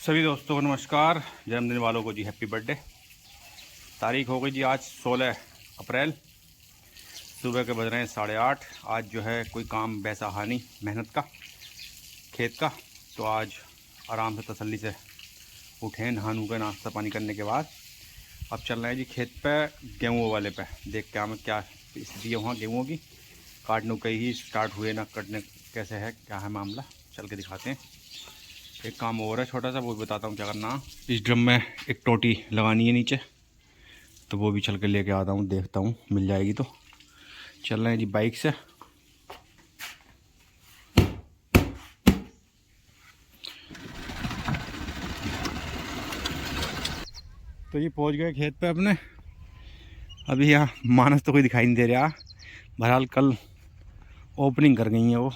सभी दोस्तों को नमस्कार। जन्मदिन वालों को जी हैप्पी बर्थडे। तारीख हो गई जी आज 16 अप्रैल। सुबह के बज रहे हैं 8:30। आज जो है कोई काम वैसा है नहीं मेहनत का खेत का, तो आज आराम से तसल्ली से उठे नहा नू के नाश्ता पानी करने के बाद अब चल रहे हैं जी खेत पे, गेहूँ वाले पे। देख के हमें क्या स्थिति है वहाँ गेहूँ की। काटने के ही स्टार्ट हुए ना, कटने कैसे है क्या है मामला, चल के दिखाते हैं। एक काम और है छोटा सा, वो भी बताता हूँ क्या करना है। इस ड्रम में एक टोटी लगानी है नीचे, तो वो भी चल के लेके आता हूँ, देखता हूँ मिल जाएगी तो। चल रहे हैं जी बाइक से। तो जी पहुँच गए खेत पे अपने। अभी यहाँ मानस तो कोई दिखाई नहीं दे रहा। बहरहाल कल ओपनिंग कर गई है वो,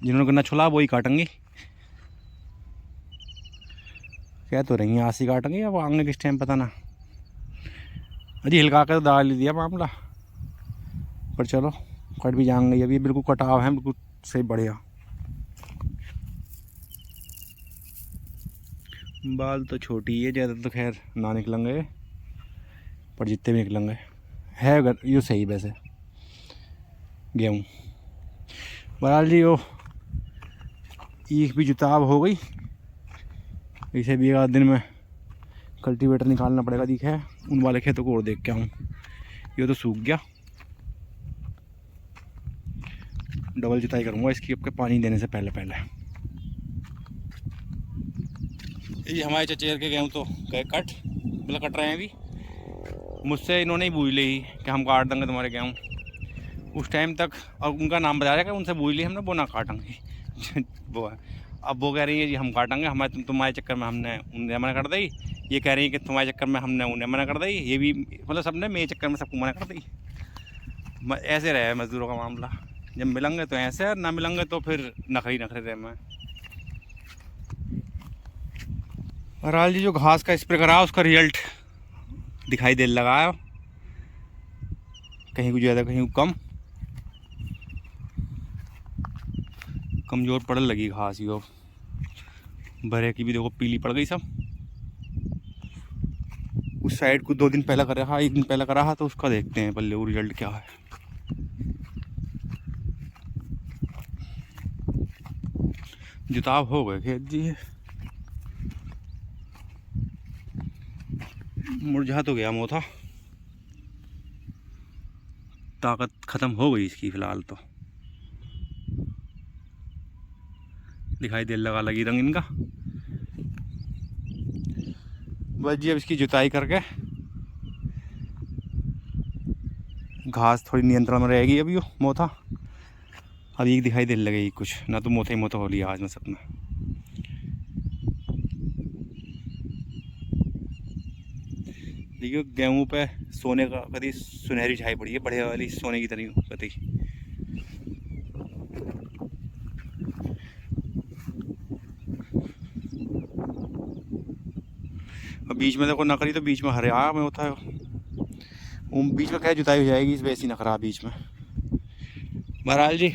जिन्होंने गन्ना छुला वही काटेंगी। कह तो रही हैं आज ही काटेंगे, अब आएंगे किस टाइम पता ना। अजी हिलका कर तो डाल ही दिया मामला, पर चलो कट भी जाएंगे। अभी बिल्कुल कटाव है, बिल्कुल सही बढ़िया। बाल तो छोटी है, ज़्यादा तो खैर ना निकलेंगे, पर जितने भी निकलेंगे है ये सही। वैसे गेहूँ बहरहाल जी वो ईख भी जुताब हो गई। इसे भी एक दिन में कल्टीवेटर निकालना पड़ेगा। दिख है उन वाले खेतों को और देख के आऊँ। ये तो सूख गया, डबल जुताई करूँगा इसकी आपके पानी देने से पहले ये हमारे चचेर के गेहूँ तो गए कट, मतलब कट रहे हैं अभी। मुझसे इन्होंने ही बूझ ली कि हम काट देंगे तुम्हारे गेहूँ उस टाइम तक, और उनका नाम बता रहा है कि उनसे बूझ ली हमने, वो ना काटेंगे वो है। अब वो कह रही है जी हम काटेंगे, हमारे तुम्हारे चक्कर में हमने उन्हें मना कर दी। ये कह रही है कि तुम्हारे चक्कर में हमने उन्हें मना कर दी। ये भी मतलब सबने मेरे चक्कर में सबको मना कर दी। ऐसे रहे मज़दूरों का मामला, जब मिलेंगे तो ऐसे, ना मिलेंगे तो फिर नखरी रहे। मैं बहरहाल जी जो घास का स्प्रे करा उसका रिजल्ट दिखाई दे लगा है, कहीं को ज़्यादा कहीं को कम। कमज़ोर पड़ने लगी घास यो, भरे की भी देखो पीली पड़ गई सब। उस साइड को 2 दिन पहले कर रहा, 1 दिन पहले करा था, तो उसका देखते हैं पल्ले वो रिजल्ट क्या है। जुताब हो गए खेत जी, मुरझा तो गया मोथा, ताकत ख़त्म हो गई इसकी फ़िलहाल तो। दिखाई दे लगा लगी रंग इनका। बस जी अब इसकी जुताई करके घास थोड़ी नियंत्रण में रहेगी। अभी वो मोथा अभी दिखाई दे लगेगी कुछ ना, तो मोथा ही मोथा हो लिया आज में सब में। देखिए गेहूँ पे सोने का कभी सुनहरी छाई पड़ी है, बढ़िया वाली सोने की तरह कभी। अब बीच में देखो नकरी, तो बीच में हरिया में होता है, बीच में क्या जुताई हो जाएगी, इस वैसी नखरा बीच में। बहरहाल जी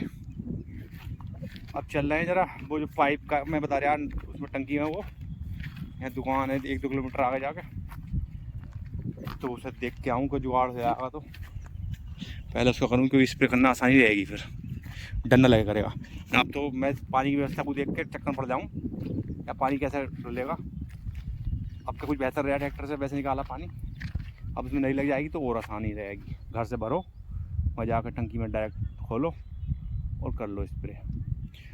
अब चल रहे हैं जरा, वो जो पाइप का मैं बता रहा उसमें टंकी में, वो यहाँ दुकान है 1-2 किलोमीटर आगे जाके, तो उसे देख के आऊँ कि जुगाड़ हो जाएगा तो पहले उसको करूँ, क्योंकि स्प्रे करना आसानी रहेगी, फिर डर न लगे करेगा। अब तो मैं पानी की व्यवस्था को देख के चक्कर पड़ जाऊँ या पानी कैसे डुलेगा। अब तो कुछ बेहतर रहेगा, ट्रैक्टर से वैसे निकाला पानी, अब उसमें नहीं लग जाएगी तो और आसानी रहेगी। घर से भरो वहाँ जाकर टंकी में डायरेक्ट खोलो और कर लो स्प्रे।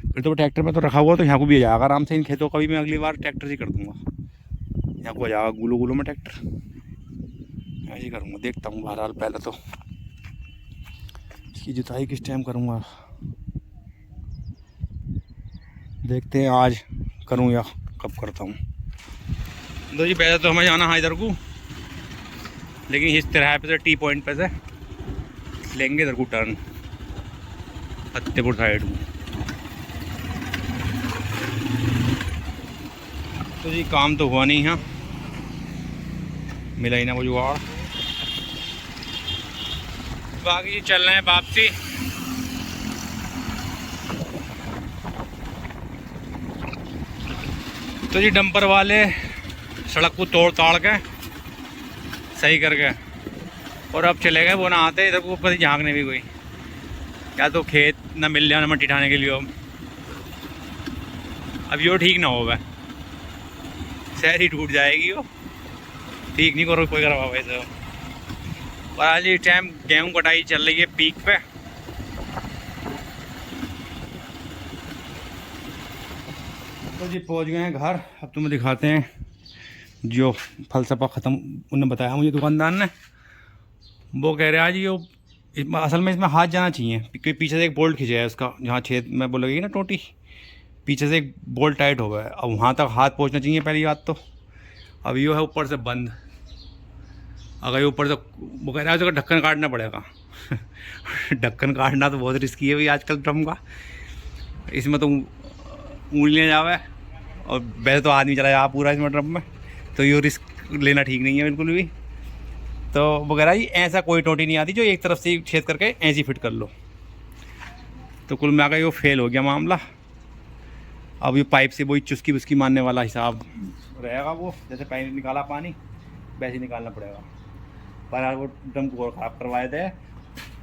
फिर तो ट्रैक्टर में तो रखा हुआ, तो यहाँ को भी आ जाएगा आराम से। इन खेतों का भी मैं अगली बार ट्रैक्टर से कर दूँगा, यहाँ को आ जाएगा गुलो गुलो में ट्रैक्टर, ऐसे ही करूँगा। देखता हूँ बहरहाल पहले तो इसकी जुताई किस टाइम करूँगा, देखते हैं आज करूँ या कब करता हूँ। तो जी पहले तो हमें जाना है इधर को, लेकिन इस तरह पे से टी पॉइंट पे से लेंगे इधर को टर्न फतेहपुर साइड को। तो जी काम तो हुआ नहीं है, मिला ही ना वो जुगाड़। बाकी चल रहे हैं वापसी। तो जी डंपर वाले सड़क को तोड़ ताड़ के सही कर गए और अब चले गए। वो ना आते इधर को ऊपर झाँकने भी कोई, या तो खेत ना मिल जाए ना मट्टी ठाने के लिए। अब यो ठीक ना होगा, शहर ही टूट जाएगी वो, ठीक नहीं करो कोई करवा वैसे। और आज इस टाइम गेहूँ कटाई चल रही है पीक पे। तो जी पहुंच गए हैं घर। अब तुम्हें दिखाते हैं जो फलसफा ख़त्म उन्होंने बताया मुझे दुकानदार ने। वो कह रहे हैं आज यो असल में इसमें हाथ जाना चाहिए क्योंकि पीछे से एक बोल्ट खींचा है उसका, जहाँ छेद में वो लगेगी ना टोटी, पीछे से एक बोल्ट टाइट हो गया है। अब वहाँ तक हाथ पहुँचना चाहिए पहली बात तो। अब यो है ऊपर से बंद, अगर ये ऊपर से वो कह रहा है उसका ढक्कन काटना पड़ेगा। ढक्कन काटना तो बहुत रिस्की है भाई आजकल ड्रम का, इसमें तो उंगलियाँ जावे और वैसे तो आदमी चला जा पूरा इसमें ड्रम में, तो ये रिस्क लेना ठीक नहीं है बिल्कुल भी। तो वगैरह ही ऐसा कोई टोटी नहीं आती जो एक तरफ से छेद करके ऐसे ही फिट कर लो। तो कुल मिलाकर ये फेल हो गया मामला। अब ये पाइप से वही चुस्की बुस्की मारने वाला हिसाब रहेगा, वो जैसे पानी निकाला पानी वैसे ही निकालना पड़ेगा। पर यार वो ड्रम को ख़राब करवाए थे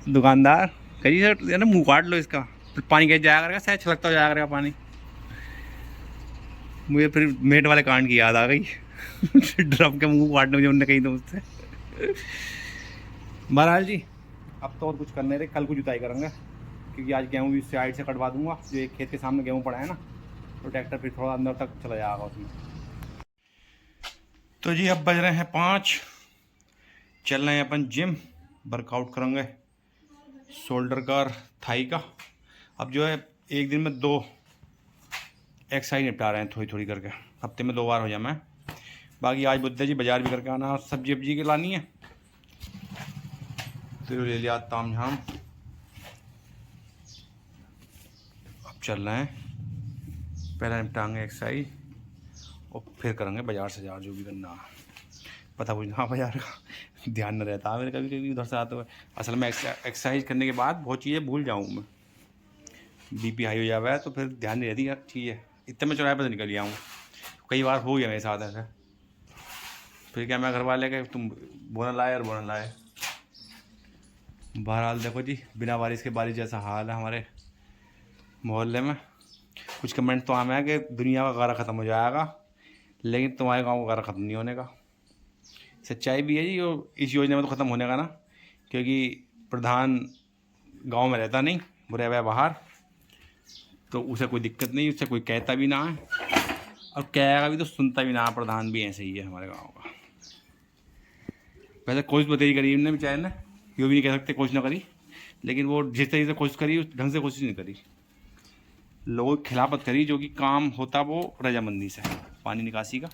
दुकानदार, कही सर ना मुँह काट लो इसका, फिर पानी कैसे जाया करेगा, शायद छलकता जाया करेगा पानी। मुझे फिर मेट वाले कांड की याद आ गई। ड्रम के मुँह काटने मुझे उनने कही तो उससे। बहरहाल जी अब तो और कुछ करने थे, कल को जुताई करेंगे क्योंकि आज गेहूँ भी साइड से कटवा दूंगा। जो एक खेत के सामने गेहूँ पड़ा है ना, तो ट्रैक्टर फिर थोड़ा अंदर तक चला जाएगा उसमें। तो जी अब बज रहे हैं 5, चल रहे हैं अपन जिम, वर्कआउट करेंगे शोल्डर का और थाई का। अब जो है एक दिन में 2 एक्सरसाइज निपटा रहे हैं थोड़ी थोड़ी करके, हफ्ते में 2 बार हो जाए मैं। बाकी आज बुद्धे जी बाज़ार भी करके आना, सब्जी वब्जी की लानी है तो ले लिया ताम झाम। अब चल रहे हैं, पहले निपटाएंगे एक्सरसाइज और फिर करेंगे बाज़ार से जार जो भी करना। पता कुछ ना बाज़ार का ध्यान न रहता मेरे कभी कभी उधर से आते हुए। असल में एक्सरसाइज करने के बाद बहुत चीज़ें भूल जाऊँ मैं, बीपी हाई हो जावा है तो फिर ध्यान नहीं रहती यार चीज़ें। इतने में चौराहे पर निकल गया हूँ, कई बार हो गया मेरे साथ ऐसा। फिर क्या मैं घर वाले के तुम बोना लाए और बोना लाए। बहरहाल देखो जी बिना बारिश के बारिश जैसा हाल है हमारे मोहल्ले में। कुछ कमेंट तो आम है कि दुनिया का गारा ख़त्म हो जाएगा, लेकिन तुम्हारे गांव का गारा ख़त्म नहीं होने का। सच्चाई भी है जी, वो इस योजना में तो ख़त्म होने का ना, क्योंकि प्रधान गांव में रहता नहीं, वो रह गया बाहर, तो उसे कोई दिक्कत नहीं, उससे कोई कहता भी ना है और कहेगा भी तो सुनता भी ना है। प्रधान भी ऐसे ही है हमारे गाँव का। वैसे कोशिश बताई गरीब ने बेचारे ने, यूँ भी नहीं कह सकते कोशिश ना करी, लेकिन वो जिस तरीके से कोशिश करी उस ढंग से कोशिश नहीं करी। लोगों की खिलाफत करी, जो कि काम होता वो रजामंदी से, पानी निकासी का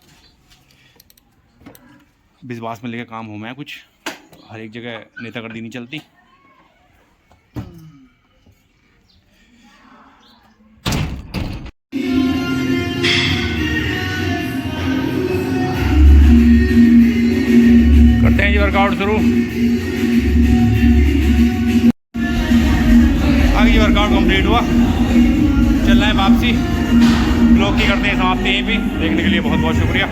विश्वास में लेकर काम हो। मैं कुछ हर एक जगह नेतागर्दी नहीं चलती। करते हैं जी वर्कआउट शुरू। आगे जी वर्कआउट कंप्लीट हुआ, चल रहा है वापसी। ब्लॉग की करते हैं समाप्ति यहीं पे। देखने के लिए बहुत बहुत शुक्रिया।